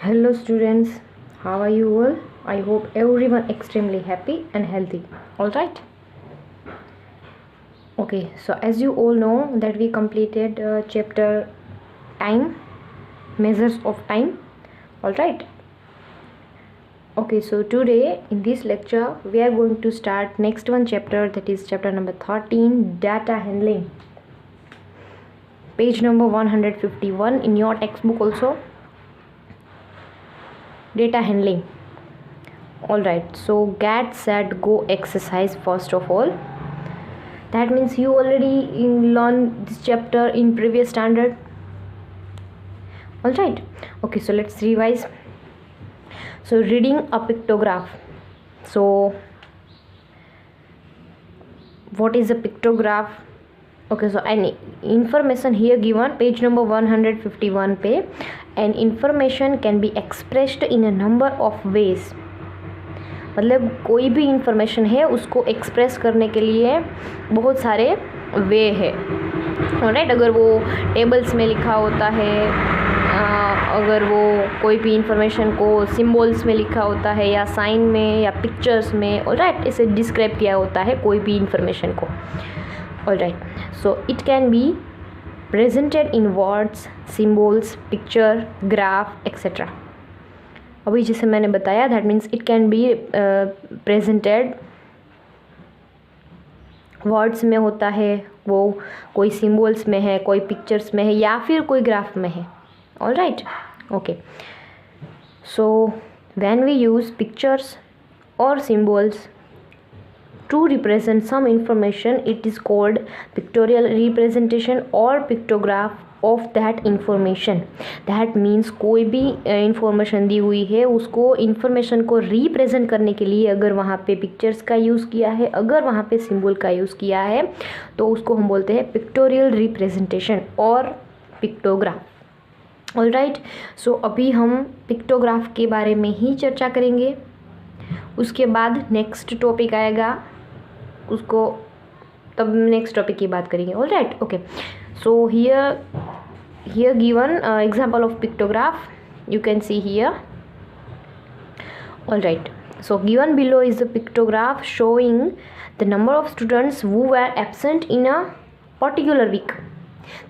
Hello students, how are you all? I hope everyone extremely happy and healthy. All right. Okay, so as you all know that we completed chapter time, measures of time. All right. Okay, so today in this lecture we are going to start next one chapter, that is chapter number 13, data handling. Page number 151 in your textbook also. Data handling. Alright, so get set go exercise first of all. That means you already learned this chapter in previous standard. Alright, okay, so let's revise. So reading a pictograph. So what is a pictograph? Okay, so any information here given, page number 151 पे, and information can be expressed in a number of ways. मतलब कोई भी information है उसको express करने के लिए बहुत सारे वे है. ऑलराइट, अगर वो टेबल्स में लिखा होता है, अगर वो कोई भी इंफॉर्मेशन को सिंबल्स में लिखा होता है या साइन में या पिक्चर्स में, ऑलराइट, इसे डिस्क्राइब किया होता है कोई भी इंफॉर्मेशन को. Alright, so it can be presented in words, symbols, picture, graph etcetera. अभी जैसे मैंने बताया, that means it can be presented words में होता है, वो कोई सिंबल्स में है, कोई पिक्चर्स में है या फिर कोई ग्राफ में है. Alright, okay. So when we use pictures और symbols to represent some information, it is called pictorial representation or pictograph of that information. That means कोई भी इंफॉर्मेशन दी हुई है उसको इंफॉर्मेशन को रिप्रेजेंट करने के लिए अगर वहाँ पे पिक्चर्स का यूज़ किया है, अगर वहाँ पे सिंबल का यूज़ किया है, तो उसको हम बोलते हैं पिक्टोरियल रिप्रेजेंटेशन और पिक्टोग्राफ. ऑलराइट, सो अभी हम पिक्टोग्राफ के बारे में ही चर्चा करेंगे. उसके बाद नेक्स्ट टॉपिक आएगा, उसको तब नेक्स्ट टॉपिक की बात करेंगे. All right, okay. So here given example of pictograph you can see here. All right, so given below is a pictograph showing the number of students who were absent in a particular week.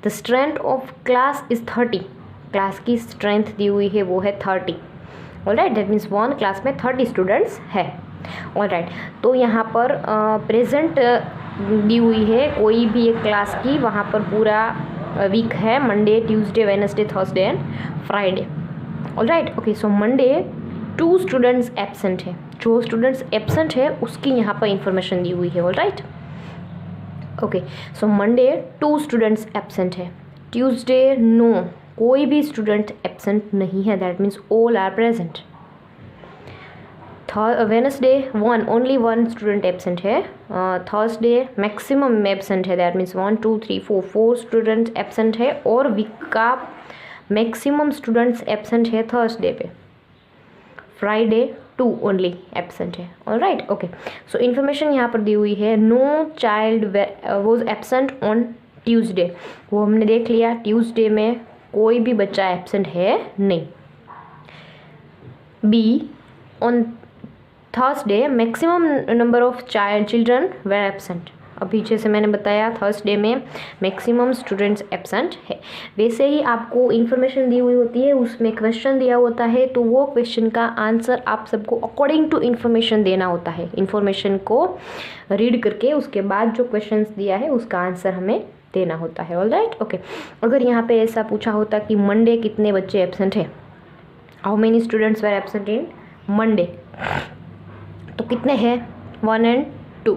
The strength of class is 30. Class की strength दी हुई है वो है 30. All right, that means one class में 30 students है. All right, तो यहाँ पर प्रेजेंट दी हुई है कोई भी एक क्लास की, वहाँ पर पूरा वीक है, Monday, Tuesday, Wednesday, Thursday and Friday. All right, okay. So Monday 2 students absent है, जो स्टूडेंट्स एब्सेंट है उसकी यहाँ पर इंफॉर्मेशन दी हुई है. All right, okay. So Monday 2 students absent है. ट्यूसडे नो, कोई भी स्टूडेंट एब्सेंट नहीं है, that means all are present. Wednesday only 1 student absent है. थर्सडे मैक्सिमम एब्सेंट है, दैट मीन्स 1 2 3 4 स्टूडेंट एब्सेंट है, और वीक का मैक्सिमम स्टूडेंट्स एब्सेंट है थर्सडे पे. फ्राइडे 2 ओनली एब्सेंट है. All right, okay. So information यहाँ पर दी हुई है, no child was absent on Tuesday, वो हमने देख लिया, ट्यूसडे में कोई भी बच्चा एब्सेंट है नहीं. B, on Thursday maximum number of children were absent. अभी जैसे मैंने बताया थर्सडे में मैक्सिमम स्टूडेंट्स एब्सेंट है. वैसे ही आपको इन्फॉर्मेशन दी हुई होती है, उसमें क्वेश्चन दिया होता है, तो वो क्वेश्चन का आंसर आप सबको अकॉर्डिंग टू इन्फॉर्मेशन देना होता है. इन्फॉर्मेशन को रीड करके उसके बाद जो क्वेश्चन दिया है उसका आंसर हमें देना होता है. All right, okay. अगर यहाँ पे ऐसा पूछा होता कि मंडे कितने बच्चे एब्सेंट है, how many students were absent in Monday, तो कितने हैं 1 और 2.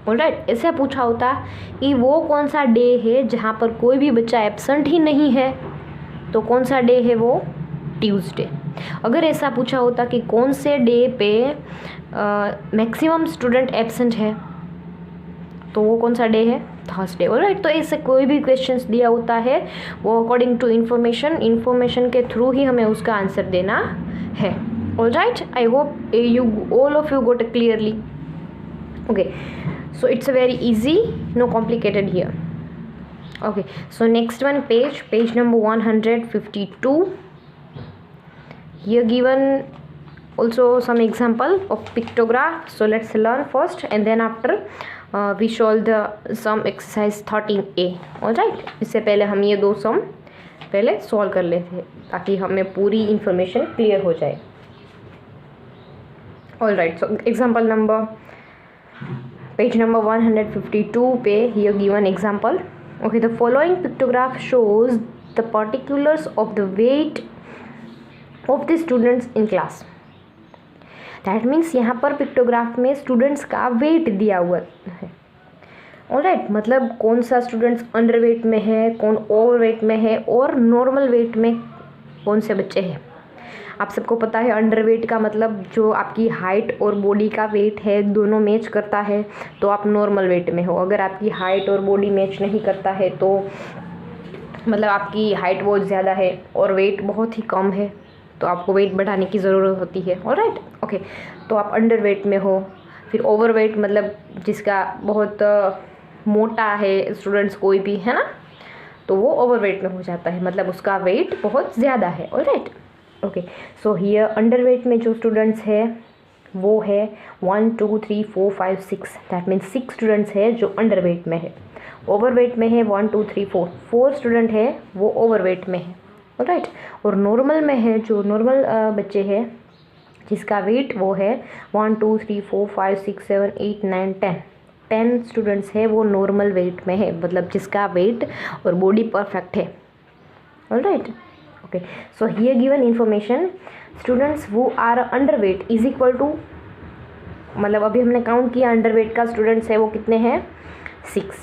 ऑलराइट, ऐसे पूछा होता कि वो कौन सा डे है जहाँ पर कोई भी बच्चा एब्सेंट ही नहीं है, तो कौन सा डे है वो ट्यूसडे. अगर ऐसा पूछा होता कि कौन से डे पे मैक्सिमम स्टूडेंट एब्सेंट है, तो वो कौन सा डे है थर्सडे. ऑलराइट, तो ऐसे कोई भी क्वेश्चंस दिया होता है वो अकॉर्डिंग टू इन्फॉर्मेशन के थ्रू ही हमें उसका आंसर देना है. All right, I hope all of you got it clearly. Okay, so it's a very easy, no complicated here. Okay, so next one page number 152. here given also some example of pictograph. So let's learn first and then after we solve the sum exercise 13A. Alright, इससे पहले हम ये 2 सम पहले solve कर लेते हैं ताकि हमें पूरी इंफॉर्मेशन क्लियर हो जाए. Alright, so example number page number 152 पे here given example. Okay, the following pictograph shows the particulars of the weight of the students in class. That means यहाँ पर पिक्टोग्राफ में स्टूडेंट्स का वेट दिया हुआ है. ऑलराइट, मतलब कौन सा स्टूडेंट्स अंडर वेट में है, कौन ओवर वेट में है और नॉर्मल वेट में कौन से बच्चे हैं. आप सबको पता है अंडर वेट का मतलब जो आपकी हाइट और बॉडी का वेट है दोनों मैच करता है तो आप नॉर्मल वेट में हो. अगर आपकी हाइट और बॉडी मैच नहीं करता है तो मतलब आपकी हाइट बहुत ज़्यादा है और वेट बहुत ही कम है तो आपको वेट बढ़ाने की ज़रूरत होती है. ऑलराइट, ओके, तो आप अंडर वेट में हो. फिर ओवर वेट मतलब जिसका बहुत मोटा है स्टूडेंट्स कोई भी है ना, तो वो ओवर वेट में हो जाता है, मतलब उसका वेट बहुत ज़्यादा है. Alright, okay, so here under weight में जो स्टूडेंट्स है वो है 1 2 3 4 5 6. दैट मीन्स 6 स्टूडेंट्स है जो अंडर वेट में है. ओवर वेट में है 1 2 3 4 स्टूडेंट है वो ओवर वेट में है. राइट, और नॉर्मल में है जो नॉर्मल बच्चे हैं जिसका वेट वो है 1 2 3 4 5 6 7 8 9 10 स्टूडेंट्स है वो नॉर्मल वेट में है, मतलब जिसका वेट और बॉडी परफेक्ट है. Alright, okay, so here given information students वो are underweight is equal to, मतलब अभी हमने काउंट किया अंडर वेट का स्टूडेंट्स है वो कितने हैं 6.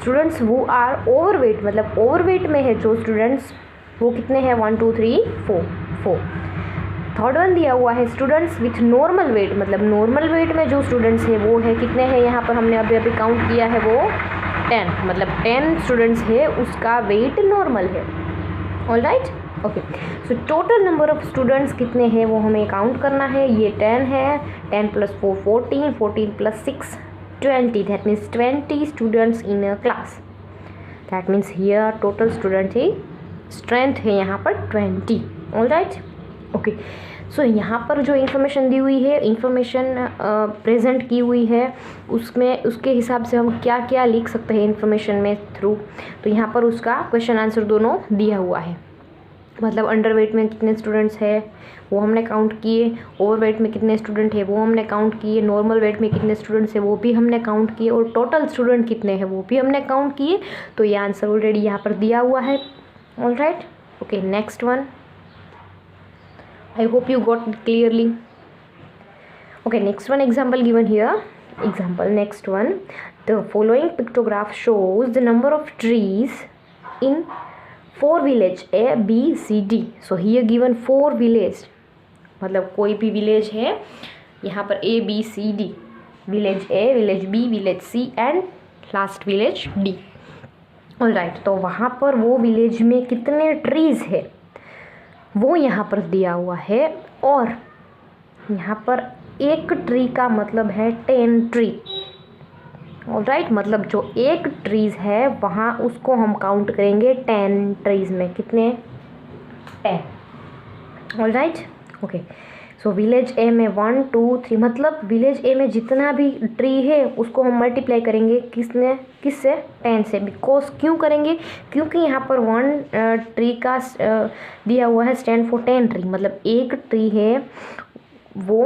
स्टूडेंट्स वो आर ओवर वेट, मतलब ओवर वेट में है जो स्टूडेंट्स वो कितने हैं 1 2 3 4. थर्ड वन दिया हुआ है स्टूडेंट्स विथ नॉर्मल वेट, मतलब नॉर्मल वेट में जो स्टूडेंट्स है वो है कितने हैं, यहाँ पर हमने अभी काउंट किया है वो 10, मतलब 10 स्टूडेंट्स है उसका वेट नॉर्मल है. Alright, okay, so total number of students कितने हैं वो हमें काउंट करना है. ये 10 है, 10 + 4 14, 14 + 6 20. That means 20 students in a class. That means here total student है स्ट्रेंथ है यहाँ पर 20. ऑलराइट, ओके, सो यहाँ पर जो इन्फॉर्मेशन दी हुई है, इन्फॉर्मेशन प्रेजेंट की हुई है, उसमें उसके हिसाब से हम क्या क्या लिख सकते हैं इन्फॉर्मेशन में थ्रू. तो यहाँ पर उसका क्वेश्चन आंसर दोनों दिया हुआ है, मतलब अंडर वेट में कितने स्टूडेंट्स है वो हमने काउंट किए, ओवर वेट में कितने स्टूडेंट है वो हमने काउंट किए, नॉर्मल वेट में कितने स्टूडेंट्स है वो भी हमने काउंट किए और टोटल स्टूडेंट कितने हैं वो भी हमने काउंट किए. तो ये आंसर ऑलरेडी यहाँ पर दिया हुआ है. Alright, okay, next one. I hope you got it clearly. Okay, next one example given here. Example next one. The following pictograph shows the number of trees in 4 village A, B, C, D. So here given 4 village. मतलब कोई भी village है यहाँ पर A, B, C, D. Village A, village B, village C and last village D. Alright, तो वहाँ पर वो विलेज में कितने ट्रीज़ है वो यहाँ पर दिया हुआ है और यहाँ पर एक ट्री का मतलब है 10 ट्री. ऑलराइट, मतलब जो एक ट्रीज़ है वहाँ उसको हम काउंट करेंगे 10 ट्रीज़ में. कितने 10. ऑलराइट, ओके, सो विलेज ए में 1 2 3, मतलब विलेज ए में जितना भी ट्री है उसको हम मल्टीप्लाई करेंगे किससे 10 से. बिकॉज क्यों करेंगे, क्योंकि यहाँ पर 1 ट्री का दिया हुआ है स्टैंड फॉर 10 ट्री, मतलब एक ट्री है वो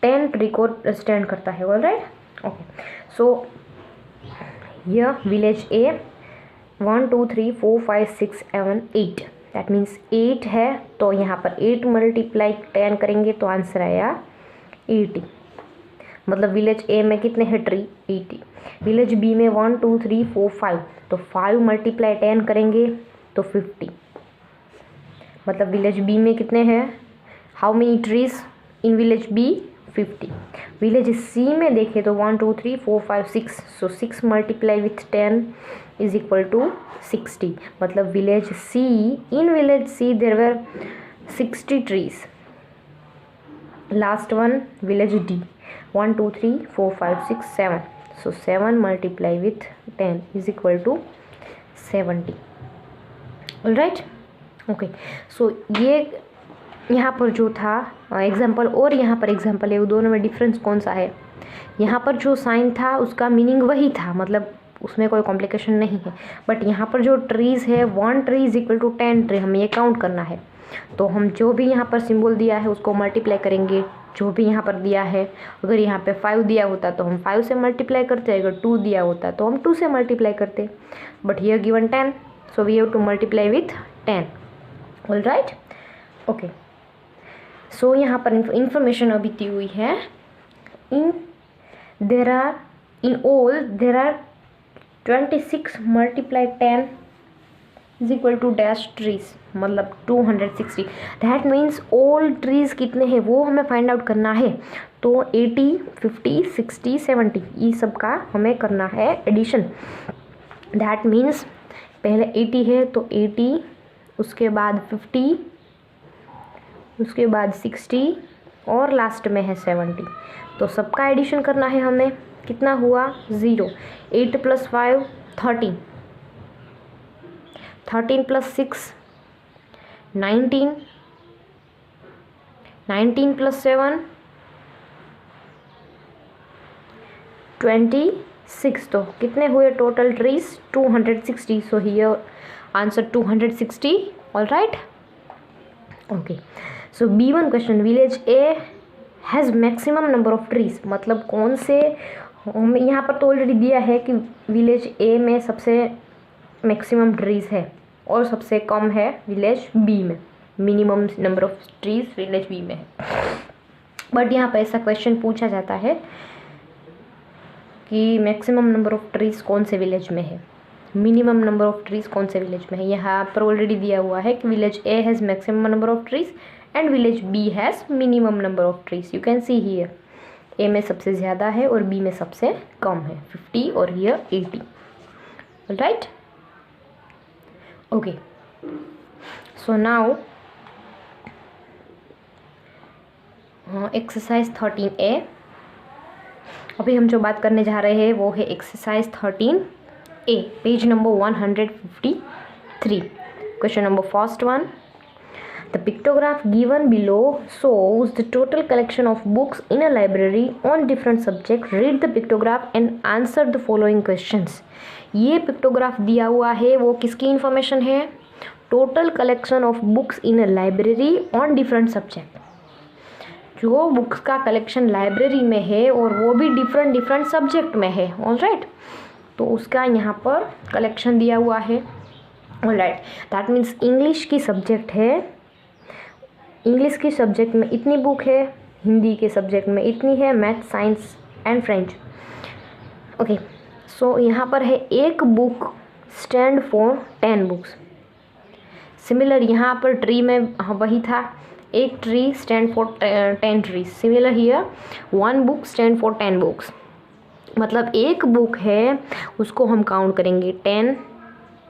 10 ट्री को स्टैंड करता है. ऑलराइट, ओके, सो यह विलेज ए 1 2 3 4 5 6 7 8. दैट मीन्स 8 है तो यहाँ पर 8 × 10 करेंगे तो आंसर आया 80. मतलब विलेज ए में कितने हैं ट्री 80. विलेज बी में 1 2 3 4 5, तो 5 × 10 करेंगे तो 50. मतलब विलेज बी में कितने हैं, how many trees in village B 50. Village C में देखें तो 1 2 3 4 5 6, सो 6 × 10 इज इक्वल टू 60. मतलब village C, in village C there were 60 trees. Last one village D 1 2 3 4 5 6 7, so 7 × 10 is equal to 70. Alright, okay, so ये यहाँ पर जो था एग्जाम्पल और यहाँ पर एग्जाम्पल है, वो दोनों में डिफरेंस कौन सा है? यहाँ पर जो साइन था उसका मीनिंग वही था, मतलब उसमें कोई कॉम्प्लिकेशन नहीं है। बट यहाँ पर जो ट्रीज़ है, 1 tree is equal to 10 tree, हमें ये काउंट करना है। तो हम जो भी यहाँ पर सिंबल दिया है उसको मल्टीप्लाई करेंगे, जो भी यहाँ पर दिया है। अगर यहाँ पे 5 दिया होता तो हम 5 से मल्टीप्लाई करते, अगर 2 दिया होता तो हम 2 से मल्टीप्लाई करते। But here given 10, so we have to multiply with 10। All right, okay. So यहाँ पर इंफॉर्मेशन अभी दी हुई है। in all there are 26 multiply 10 is equal to dash trees, मतलब 260। दैट मीन्स ऑल ट्रीज कितने हैं वो हमें फाइंड आउट करना है। तो 80, 50, 60, 70 ये सब का हमें करना है एडिशन। दैट मीन्स पहले 80 है तो 80, उसके बाद 50, उसके बाद 60 और लास्ट में है 70। तो सबका एडिशन करना है हमें। कितना हुआ? 0। 8 + 5 13, 13 + 6 19, 19 + 7 26। तो कितने हुए total trees? 260। So here answer 260। All right, okay. So B1 question, village A has maximum number of trees, मतलब कौन से, यहाँ पर तो ऑलरेडी दिया है कि विलेज ए में सबसे मैक्सिमम ट्रीज है और सबसे कम है विलेज बी में। Minimum number of trees village B में है। बट यहाँ पर ऐसा क्वेश्चन पूछा जाता है कि मैक्सिमम नंबर ऑफ ट्रीज कौन से विलेज में है, मिनिमम नंबर ऑफ ट्रीज कौन से विलेज में है। यहाँ पर ऑलरेडी दिया हुआ है कि village A has maximum number of trees and village B has minimum number of trees. You can see here A में सबसे ज़्यादा है और बी में सबसे कम है 50 और here 80। Right, okay. So now exercise 13A। अभी हम जो बात करने जा रहे हैं वो है exercise 13A, page number 153। Question number first one, the pictograph given below shows the total collection of books in a library on different subjects. Read the pictograph and answer the following questions. ये pictograph दिया हुआ है वो किसकी information है? Total collection of books in a library on different subject. जो books का collection library में है और वो भी डिफरेंट सब्जेक्ट में है। ऑल राइट, तो उसका यहाँ पर कलेक्शन दिया हुआ है। All right, that means English की सब्जेक्ट है, इंग्लिश की सब्जेक्ट में इतनी बुक है, हिंदी के सब्जेक्ट में इतनी है, math, science and French. Okay, so यहाँ पर है एक book stand for 10 books. Similar यहाँ पर ट्री में वही था, एक tree stand for 10 trees. Similar here 1 book stand for 10 books, मतलब एक बुक है उसको हम काउंट करेंगे 10।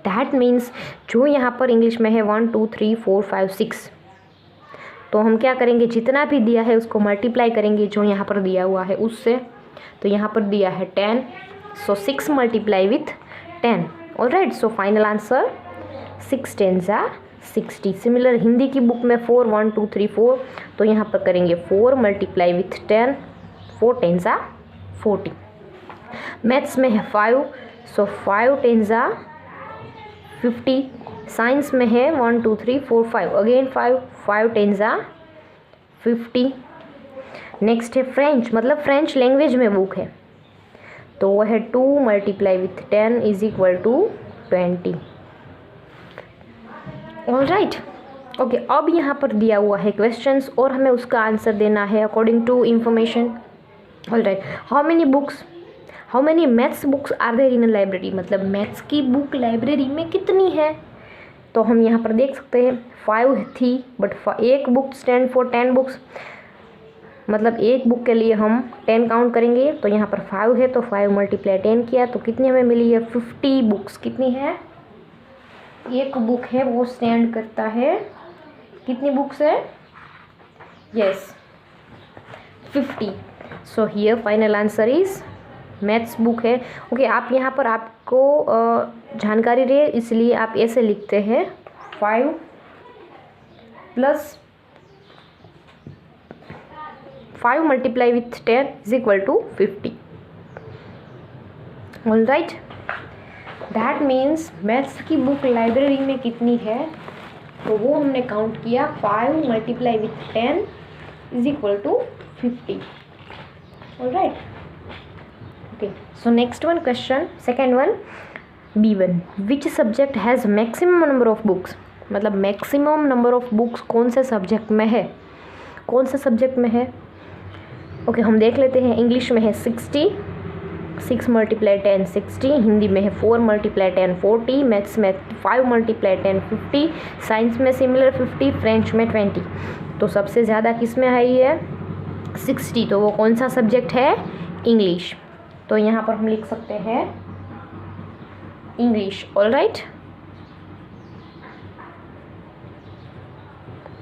दैट मीन्स जो यहाँ पर इंग्लिश में है 1 2 3 4 5 6, तो हम क्या करेंगे, जितना भी दिया है उसको मल्टीप्लाई करेंगे जो यहाँ पर दिया हुआ है उससे। तो यहाँ पर दिया है 10, सो 6 multiply with 10। All right, so final answer 6 10 60। Similar Hindi की बुक में 4 1 2 3 4, तो यहाँ पर करेंगे 4 मल्टीप्लाई विथ 10, 4 10 40। मैथ्स में है 5, सो 5 10 50। साइंस में है 1 2 3 4 5, अगेन 5 5 10 50। नेक्स्ट है फ्रेंच, मतलब फ्रेंच लैंग्वेज में बुक है, तो वह है 2 multiply with 10 is equal to 20। All right, okay. अब यहाँ पर दिया हुआ है क्वेश्चंस और हमें उसका आंसर देना है according to information. All right, how many books, how many maths books are there in a library, मतलब मैथ्स की बुक लाइब्रेरी में कितनी है। तो हम यहाँ पर देख सकते हैं 5 थी, बट एक बुक स्टैंड फॉर 10 बुक्स, मतलब एक बुक के लिए हम 10 काउंट करेंगे। तो यहाँ पर 5 है तो 5 मल्टीप्लाई 10 किया तो कितनी हमें मिली है? 50 बुक्स। कितनी है? एक बुक है वो स्टैंड करता है कितनी बुक्स है? Yes 50। So here final answer is maths book है। ओके, आप यहाँ पर आपको जानकारी रहे इसलिए आप ऐसे लिखते हैं 5 + 5 multiply with 10 is equal to 50. All right, that means maths की बुक लाइब्रेरी में कितनी है, तो वो हमने काउंट किया 5 multiply with 10 is equal to 50. All right, okay. So next one question, second one, B1. Which subject has maximum number of books. मतलब maximum number of books कौन से सब्जेक्ट में है, कौन से सब्जेक्ट में है. ओके, हम देख लेते हैं. इंग्लिश में है 60, 6 मल्टीप्लाई 10 60. हिंदी में है 4 मल्टीप्लाई 10 40. मैथ्स में 5 मल्टीप्लाई 10 50. साइंस में सिमिलर 50. फ्रेंच में 20. तो सबसे ज़्यादा किस में आई है, 60. तो वो कौन सा सब्जेक्ट है, इंग्लिश. तो यहाँ पर हम लिख सकते हैं English. All right,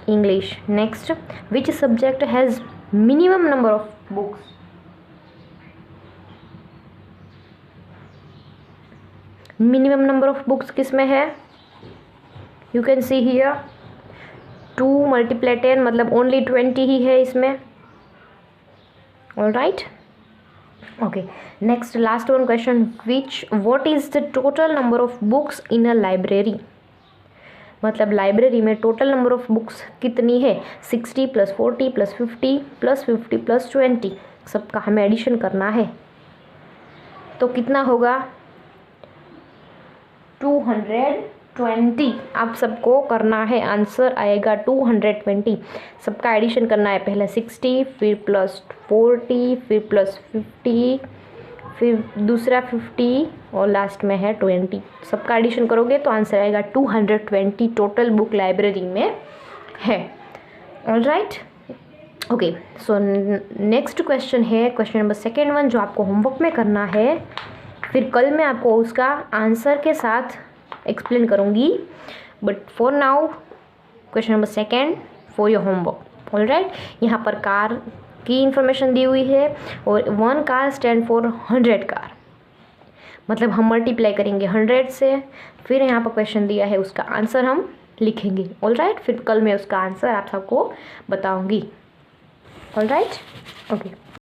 English. Next, which subject has minimum number of books. Minimum number of books किस में है, you can see here 2 multiply 10 मतलब ओनली 20 ही है इसमें. All right, okay. Next last one question, what is the total number of books in a library. मतलब library में total number of books कितनी है, 60 + 40 + 50 + 50 + 20. सबका हमें एडिशन करना है. तो कितना होगा, 220. आप सबको करना है, आंसर आएगा 220. सबका एडिशन करना है, पहले 60 फिर +40 फिर +50 फिर दूसरा 50 और लास्ट में है 20. सबका एडिशन करोगे तो आंसर आएगा 220 टोटल बुक लाइब्रेरी में है. All right, okay. So next question है क्वेश्चन नंबर सेकेंड वन, जो आपको होमवर्क में करना है. फिर कल मैं आपको उसका आंसर के साथ एक्सप्लेन करूँगी, but for now question number second for your homework. All right, यहाँ पर कार की इंफॉर्मेशन दी हुई है और 1 कार स्टैंड फॉर 100 कार. मतलब हम मल्टीप्लाई करेंगे 100 से, फिर यहाँ पर क्वेश्चन दिया है उसका आंसर हम लिखेंगे. ऑल राइट, फिर कल मैं उसका आंसर आप सबको बताऊंगी. All right, okay.